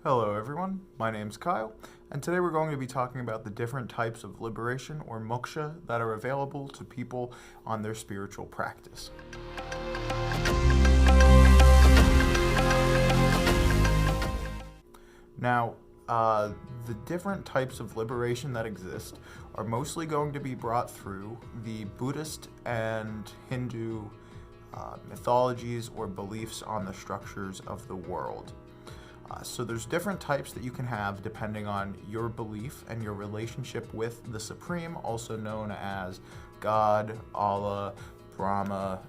Hello everyone, my name's Kyle, and today we're going to be talking about the different types of liberation or moksha that are available to people on their spiritual practice. Now, the different types of liberation that exist are mostly going to be brought through the Buddhist and Hindu mythologies or beliefs on the structures of the world. So there's different types that you can have depending on your belief and your relationship with the Supreme, also known as God, Allah, Brahma,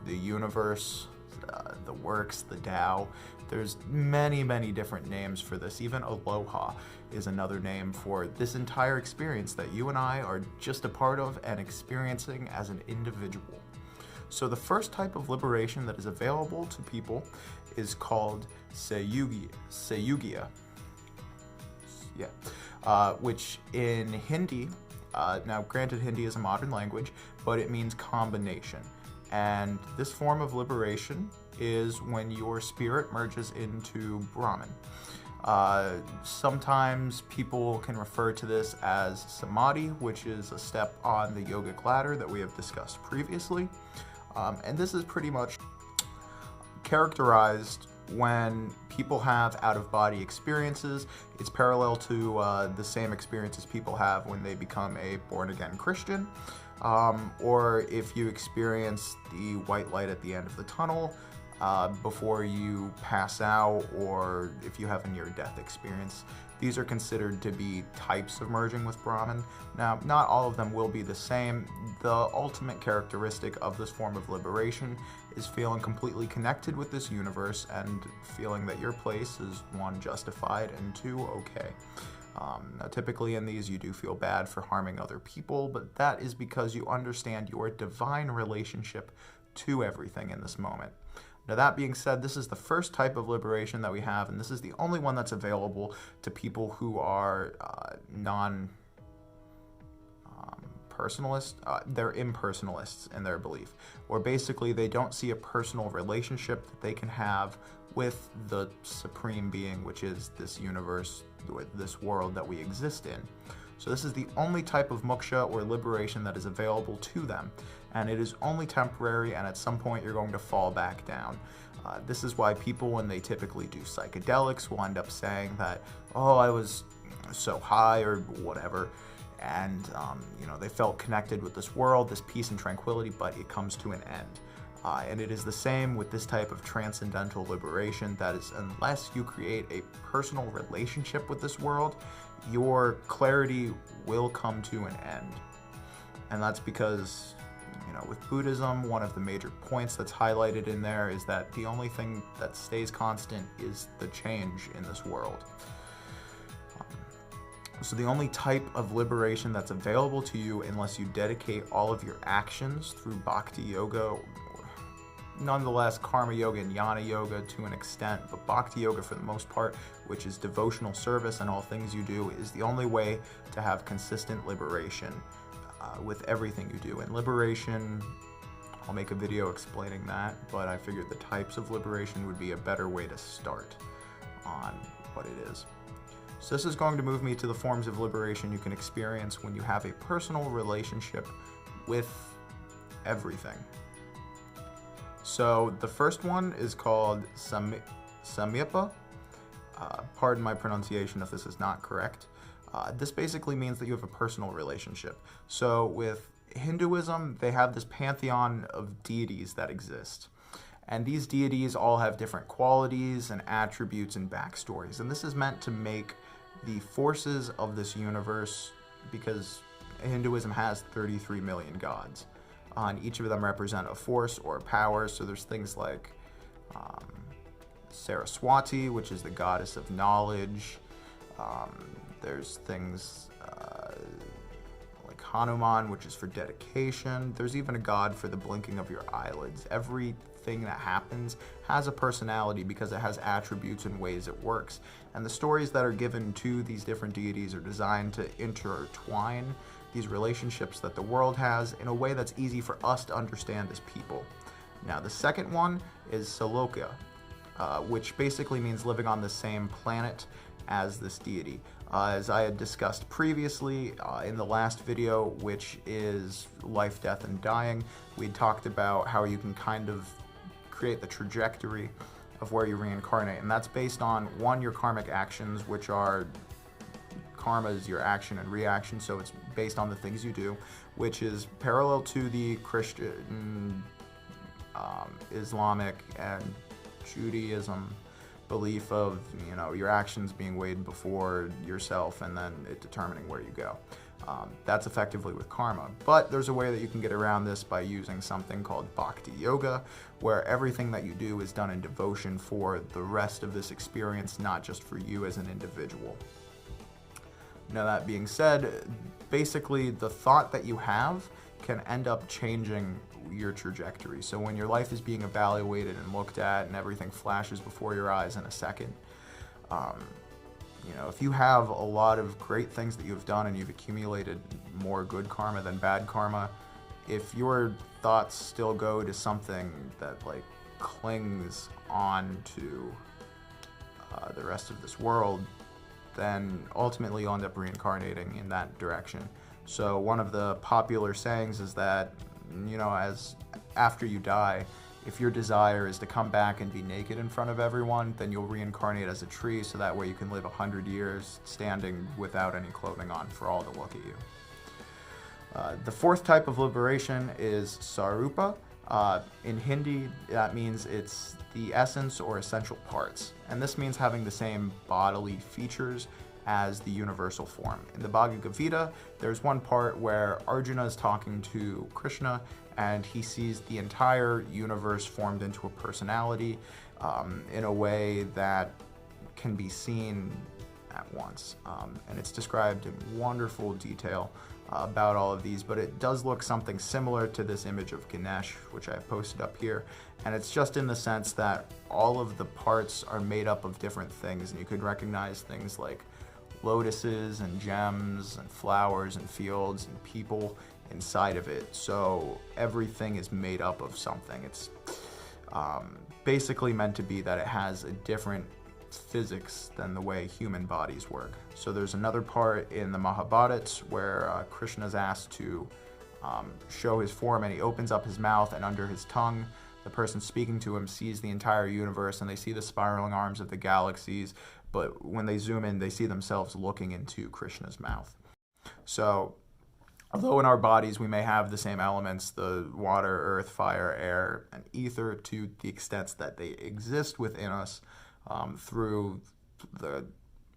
the universe, the works, the Tao. There's many different names for this. Even aloha is another name for this entire experience that you and I are just a part of and experiencing as an individual. So the first type of liberation that is available to people is called Sayugya, which in Hindi, now granted Hindi is a modern language, but it means combination. And this form of liberation is when your spirit merges into Brahman. Sometimes people can refer to this as samadhi, which is a step on the yogic ladder that we have discussed previously. And this is pretty much characterized when people have out-of-body experiences. It's parallel to the same experiences people have when they become a born-again Christian, or if you experience the white light at the end of the tunnel before you pass out, or if you have a near-death experience. These are considered to be types of merging with Brahman. Now, not all of them will be the same. The ultimate characteristic of this form of liberation is feeling completely connected with this universe and feeling that your place is, one, justified, and two, okay. Now, typically in these, you do feel bad for harming other people, but that is because you understand your divine relationship to everything in this moment. Now, that being said, this is the first type of liberation that we have, and this is the only one that's available to people who are non-personalist. They're impersonalists in their belief, or basically they don't see a personal relationship that they can have with the Supreme Being, which is this universe, this world that we exist in. So this is the only type of moksha or liberation that is available to them, and it is only temporary, and at some point you're going to fall back down. This is why people, when they typically do psychedelics, will end up saying that, oh, I was so high or whatever, and they felt connected with this world, this peace and tranquility, but it comes to an end. And it is the same with this type of transcendental liberation. That is, unless you create a personal relationship with this world, your clarity will come to an end. And that's because, with Buddhism, one of the major points that's highlighted in there is that the only thing that stays constant is the change in this world. So the only type of liberation that's available to you, unless you dedicate all of your actions through bhakti yoga, nonetheless karma yoga and jnana yoga to an extent, but bhakti yoga for the most part, which is devotional service and all things you do, is the only way to have consistent liberation with everything you do. And liberation, I'll make a video explaining that, but I figured the types of liberation would be a better way to start on what it is. So this is going to move me to the forms of liberation you can experience when you have a personal relationship with everything. So the first one is called Samyepa. Pardon my pronunciation if this is not correct. This basically means that you have a personal relationship. So with Hinduism, they have this pantheon of deities that exist. And these deities all have different qualities and attributes and backstories. And this is meant to make the forces of this universe, because Hinduism has 33 million gods. And each of them represent a force or a power. So there's things like Saraswati, which is the goddess of knowledge. There's things like Hanuman, which is for dedication. There's even a god for the blinking of your eyelids. Everything that happens has a personality because it has attributes and ways it works. And the stories that are given to these different deities are designed to intertwine these relationships that the world has in a way that's easy for us to understand as people. Now, the second one is Salokya. which basically means living on the same planet as this deity. As I had discussed previously in the last video, which is life, death, and dying, we talked about how you can kind of create the trajectory of where you reincarnate, and that's based on, one, your karmic actions, which are, karma is your action and reaction, so it's based on the things you do, which is parallel to the Christian, Islamic, and Judaism belief of, you know, your actions being weighed before yourself and then it determining where you go. That's effectively with karma. But there's a way that you can get around this by using something called bhakti yoga, where everything that you do is done in devotion for the rest of this experience, not just for you as an individual. Now, that being said, basically the thought that you have can end up changing your trajectory. So when your life is being evaluated and looked at and everything flashes before your eyes in a second, you know, if you have a lot of great things that you've done and you've accumulated more good karma than bad karma, if your thoughts still go to something that like clings on to the rest of this world, then ultimately you'll end up reincarnating in that direction. So one of the popular sayings is that, you know, as after you die, if your desire is to come back and be naked in front of everyone, then you'll reincarnate as a tree, so that way you can live 100 years standing without any clothing on for all to look at you. The fourth type of liberation is sarupa. In Hindi, that means it's the essence or essential parts, and this means having the same bodily features as the universal form. In the Bhagavad Gita, there's one part where Arjuna is talking to Krishna, and he sees the entire universe formed into a personality in a way that can be seen at once. And it's described in wonderful detail about all of these, but it does look something similar to this image of Ganesh, which I posted up here. And it's just in the sense that all of the parts are made up of different things, and you could recognize things like lotuses and gems and flowers and fields and people inside of it. So everything is made up of something. It's basically meant to be that it has a different physics than the way human bodies work. So there's another part in the Mahabharata where Krishna is asked to show his form, and he opens up his mouth, and under his tongue the person speaking to him sees the entire universe, and they see the spiraling arms of the galaxies, but when they zoom in, they see themselves looking into Krishna's mouth. So although in our bodies we may have the same elements, the water, earth, fire, air, and ether, to the extent that they exist within us through the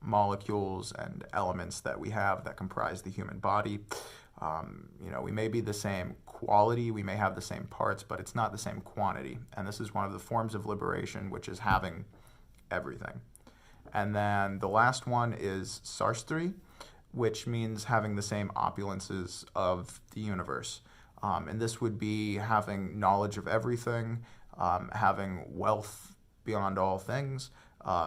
molecules and elements that we have that comprise the human body, you know, we may be the same quality, we may have the same parts, but it's not the same quantity. And this is one of the forms of liberation, which is having everything. And then the last one is sarstri, which means having the same opulences of the universe. And this would be having knowledge of everything, having wealth beyond all things,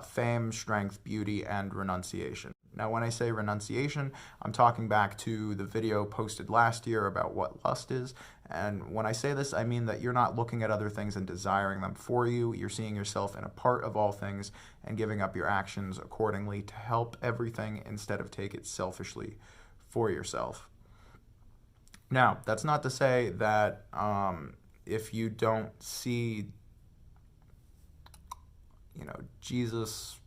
fame, strength, beauty, and renunciation. Now, when I say renunciation, I'm talking back to the video posted last year about what lust is. And when I say this, I mean that you're not looking at other things and desiring them for you. You're seeing yourself in a part of all things and giving up your actions accordingly to help everything instead of take it selfishly for yourself. Now, that's not to say that if you don't see, you know, Jesus,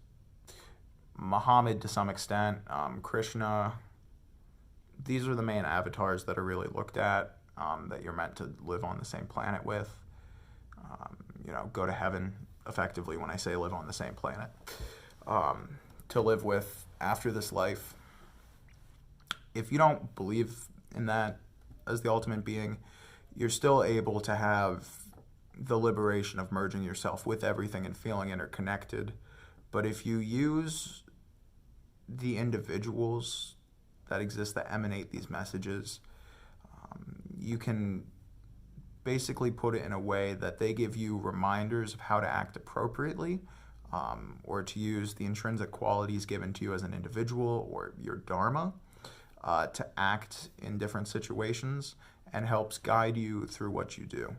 Muhammad to some extent, Krishna, these are the main avatars that are really looked at, that you're meant to live on the same planet with, you know, go to heaven, effectively, when I say live on the same planet, to live with after this life. If you don't believe in that as the ultimate being, you're still able to have the liberation of merging yourself with everything and feeling interconnected. But if you use the individuals that exist that emanate these messages, you can basically put it in a way that they give you reminders of how to act appropriately, or to use the intrinsic qualities given to you as an individual or your dharma to act in different situations, and helps guide you through what you do.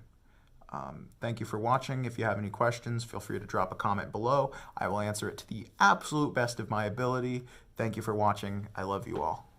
Thank you for watching. If you have any questions, feel free to drop a comment below. I will answer it to the absolute best of my ability. Thank you for watching. I love you all.